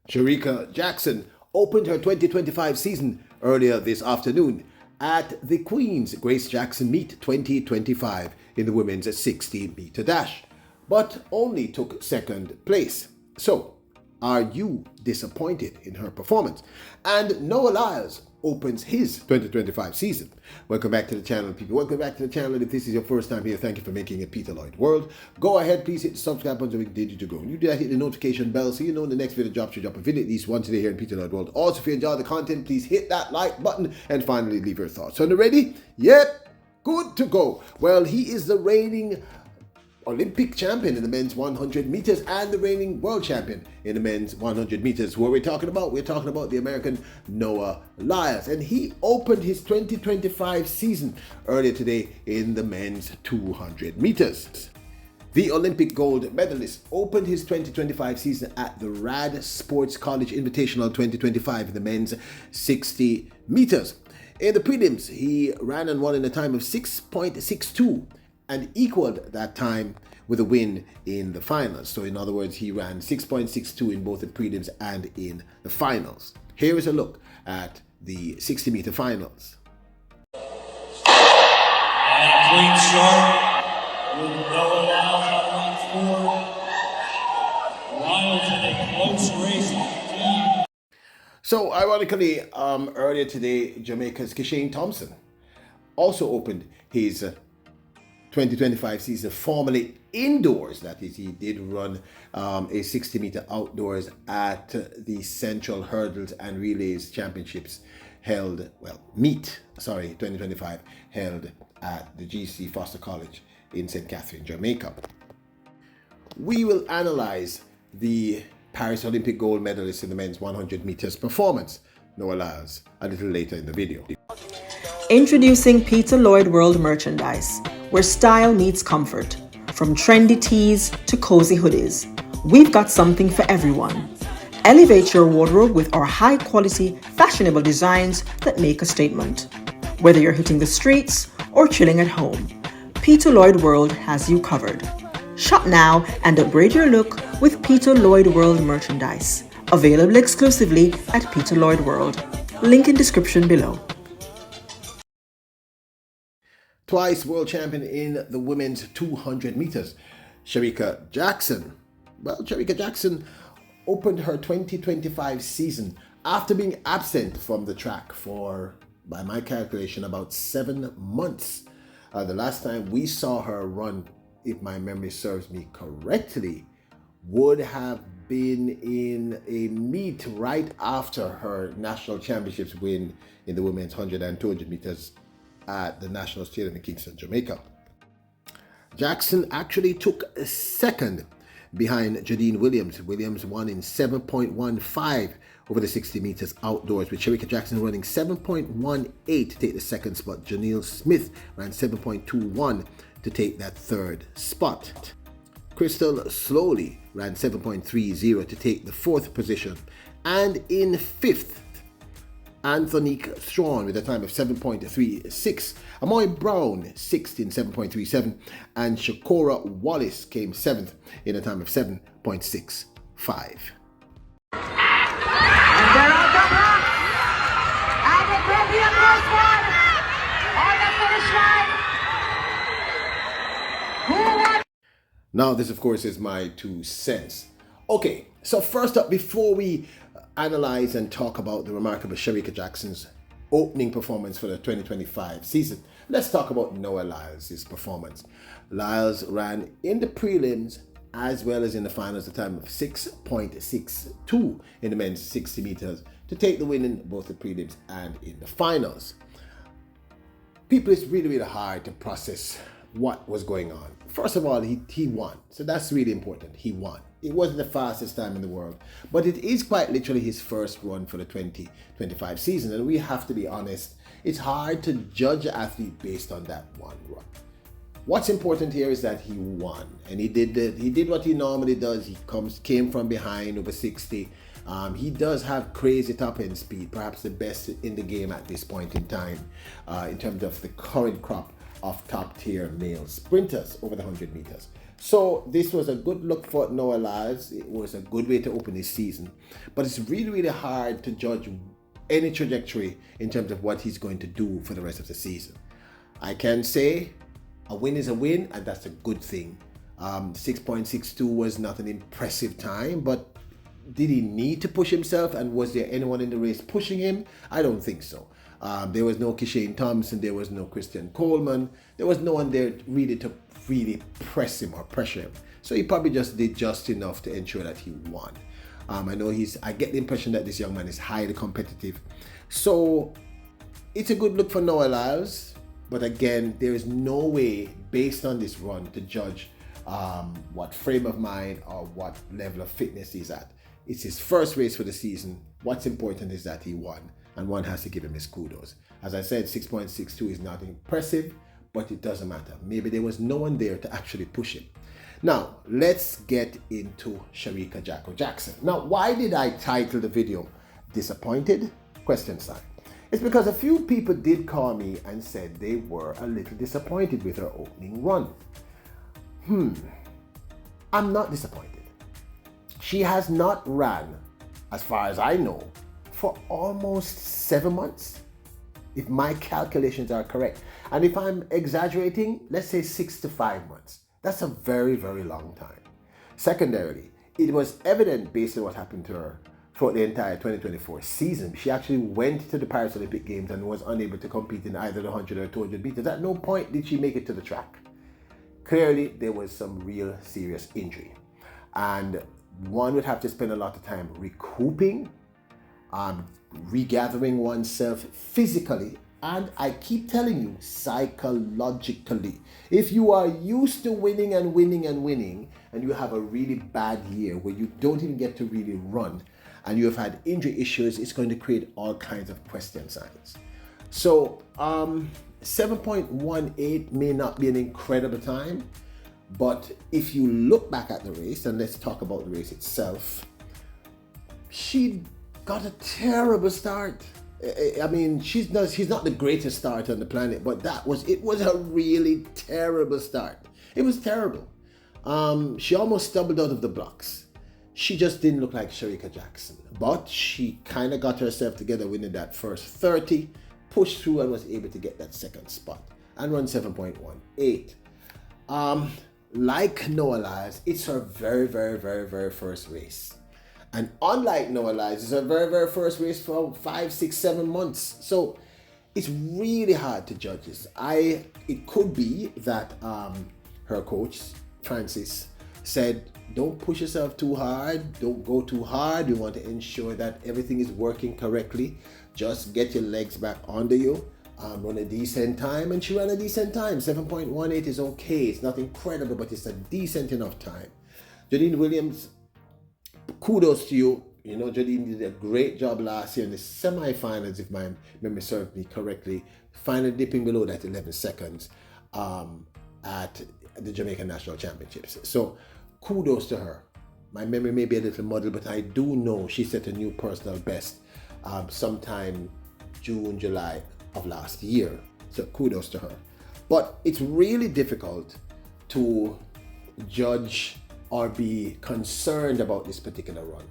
Shericka Jackson opened her 2025 season earlier this afternoon at the Queen's Grace Jackson Meet 2025 in the women's 60-meter dash, but only took second place. So, are you disappointed in her performance? And Noah Lyles opens his 2025 season. Welcome back to the channel, people. Welcome back to the channel. If this is your first time here, thank you for making it Peter Lloyd World. Go ahead, please hit the subscribe button so we can continue to grow. You do that, hit the notification bell so you know when the next video drops. You drop a video at least once a day here in Peter Lloyd World. Also, if you enjoy the content, please hit that like button and finally leave your thoughts. So, ready? Yep, good to go. Well, he is the reigning Olympic champion in the men's 100 meters and the reigning world champion in the men's 100 meters. What are we talking about? We're talking about the American Noah Lyles, and he opened his 2025 season earlier today in the men's 200 meters. The Olympic gold medalist opened his 2025 season at the Rad Sports College Invitational 2025 in the men's 60 meters. In the prelims, he ran and won in a time of 6.62 and equaled that time with a win in the finals. So in other words, he ran 6.62 in both the prelims and in the finals. Here is a look at the 60-meter finals. And a clean start with Noah Lyles on lane 4. Lyles in a close race with the team. So ironically, earlier today, Jamaica's Kishane Thompson also opened his 2025 season formally indoors. That is, he did run a 60-meter outdoors at the Central Hurdles and Relays Championships meet 2025 held at the GC Foster College in St. Catherine, Jamaica. We will analyze the Paris Olympic gold medalist in the men's 100 meters performance, Noah Lyles, a little later in the video. Introducing Peter Lloyd World merchandise, where style meets comfort. From trendy tees to cozy hoodies, we've got something for everyone. Elevate your wardrobe with our high-quality, fashionable designs that make a statement. Whether you're hitting the streets or chilling at home, Peter Lloyd World has you covered. Shop now and upgrade your look with Peter Lloyd World merchandise. Available exclusively at Peter Lloyd World. Link in description below. Twice world champion in the women's 200 meters, Shericka Jackson. Well, Shericka Jackson opened her 2025 season after being absent from the track for, by my calculation, about 7 months. The last time we saw her run, if my memory serves me correctly, would have been in a meet right after her national championships win in the women's 100 and 200 meters at the National Stadium in Kingston, Jamaica. Jackson actually took a second behind Jadine Williams. Williams won in 7.15 over the 60 meters outdoors, with Shericka Jackson running 7.18 to take the second spot. Janelle Smith ran 7.21 to take that third spot. Crystal Slowly ran 7.30 to take the fourth position. And in fifth, Anthonique Strawn with a time of 7.36. Amoy Brown, sixth in 7.37. And Shakora Wallace came seventh in a time of 7.65. And they're on the block. And the champion was won on the finish line. Who won? Now, this, of course, is my 2 cents. Okay, so first up, before we analyze and talk about the remarkable Shericka Jackson's opening performance for the 2025 season, let's talk about Noah Lyles' performance. Lyles ran in the prelims as well as in the finals at a time of 6.62 in the men's 60 meters to take the win in both the prelims and in the finals. People, it's really hard to process what was going on. First of all, he won. So that's really important. He won. It wasn't the fastest time in the world, but it is quite literally his first run for the 2025 season. And we have to be honest, it's hard to judge an athlete based on that one run. What's important here is that he won, and he did what he normally does. He came from behind over 60. He does have crazy top end speed, perhaps the best in the game at this point in time, in terms of the current crop of top tier male sprinters over the 100 meters. So this was a good look for Noah Lyles. It was a good way to open his season. But it's really, really hard to judge any trajectory in terms of what he's going to do for the rest of the season. I can say a win is a win, and that's a good thing. 6.62 was not an impressive time, but did he need to push himself, and was there anyone in the race pushing him? I don't think so. There was no Kishane Thompson, there was no Christian Coleman, there was no one there to really press him or pressure him. So he probably just did just enough to ensure that he won. I get the impression that this young man is highly competitive. So it's a good look for Noah Lyles, but again, there is no way based on this run to judge what frame of mind or what level of fitness he's at. It's his first race for the season. What's important is that he won, and one has to give him his kudos. As I said, 6.62 is not impressive, but it doesn't matter. Maybe there was no one there to actually push him. Now, let's get into Shericka Jackson. Now, why did I title the video Disappointed? ? It's because a few people did call me and said they were a little disappointed with her opening run. I'm not disappointed. She has not ran, as far as I know, for almost 7 months, if my calculations are correct. And if I'm exaggerating, let's say 6 to 5 months. That's a very, very long time. Secondarily, it was evident based on what happened to her throughout the entire 2024 season. She actually went to the Paris Olympic Games and was unable to compete in either the 100 or 200 meters. At no point did she make it to the track. Clearly, there was some real serious injury. And one would have to spend a lot of time recouping, regathering oneself physically, and I keep telling you, psychologically. If you are used to winning and winning and winning, and you have a really bad year where you don't even get to really run, and you have had injury issues, it's going to create all kinds of question signs. So 7.18 may not be an incredible time, but if you look back at the race, and let's talk about the race itself, she got a terrible start. I mean, she's not the greatest starter on the planet, but it was a really terrible start. It was terrible. She almost stumbled out of the blocks. She just didn't look like Shericka Jackson, but she kind of got herself together winning that first 30, pushed through and was able to get that second spot and run 7.18. Like Noah Lyles, it's her very, very, very, very first race. And unlike Noah Lyles, it's her very, very first race for 5, 6, 7 months. So it's really hard to judge this. It could be that her coach, Francis, said, don't push yourself too hard. Don't go too hard. You want to ensure that everything is working correctly. Just get your legs back under you. Run a decent time. And she ran a decent time. 7.18 is okay. It's not incredible, but it's a decent enough time. Jadine Williams, kudos to you. You know, Jadine did a great job last year in the semi-finals, if my memory serves me correctly. Finally dipping below that 11 seconds at the Jamaican National Championships. So kudos to her. My memory may be a little muddled, but I do know she set a new personal best sometime June, July of last year. So kudos to her. But it's really difficult to judge or be concerned about this particular run.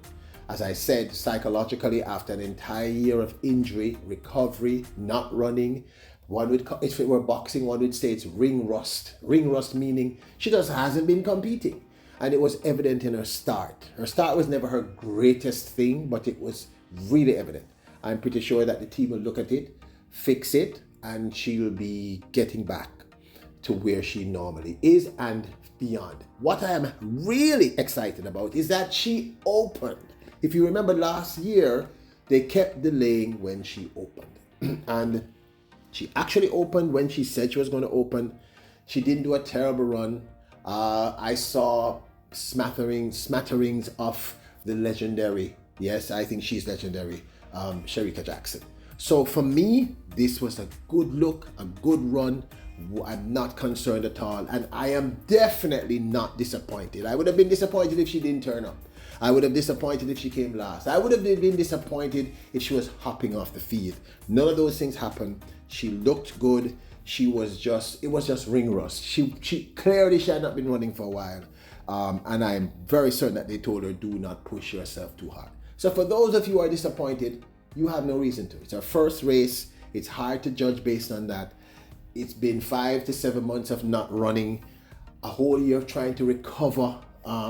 As I said, psychologically, after an entire year of injury, recovery, not running, if it were boxing, one would say it's ring rust. Ring rust meaning she just hasn't been competing. And it was evident in her start. Her start was never her greatest thing, but it was really evident. I'm pretty sure that the team will look at it, fix it, and she'll be getting back to where she normally is and beyond. What I am really excited about is that she opened. If you remember last year, they kept delaying when she opened. And she actually opened when she said she was going to open. She didn't do a terrible run. I saw smatterings of the legendary, yes, I think she's legendary, Shericka Jackson. So for me, this was a good look, a good run. I'm not concerned at all, and I am definitely not disappointed. I would have been disappointed if she didn't turn up. I would have disappointed if she came last. I would have been disappointed if she was hopping off the field. None of those things happened. She looked good. it was just ring rust. She clearly had not been running for a while. And I'm very certain that they told her, do not push yourself too hard. So for those of you who are disappointed, you have no reason to. It's her first race. It's hard to judge based on that. It's been 5 to 7 months of not running, a whole year of trying to recover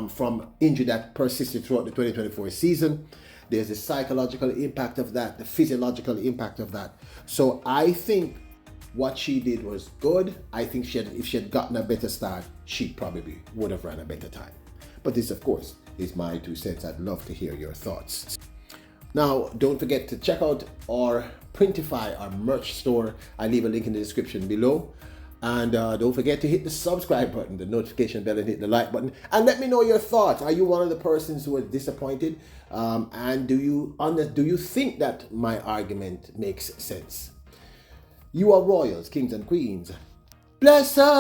from injury that persisted throughout the 2024 season. There's the psychological impact of that, the physiological impact of that. So I think what she did was good. I think if she had gotten a better start, she probably would have ran a better time. But this, of course, is my 2 cents. I'd love to hear your thoughts. Now, don't forget to check out our Printify, our merch store. I leave a link in the description below. And don't forget to hit the subscribe button, the notification bell, and hit the like button. And let me know your thoughts. Are you one of the persons who are disappointed? And do you think that my argument makes sense? You are royals, kings and queens. Bless her.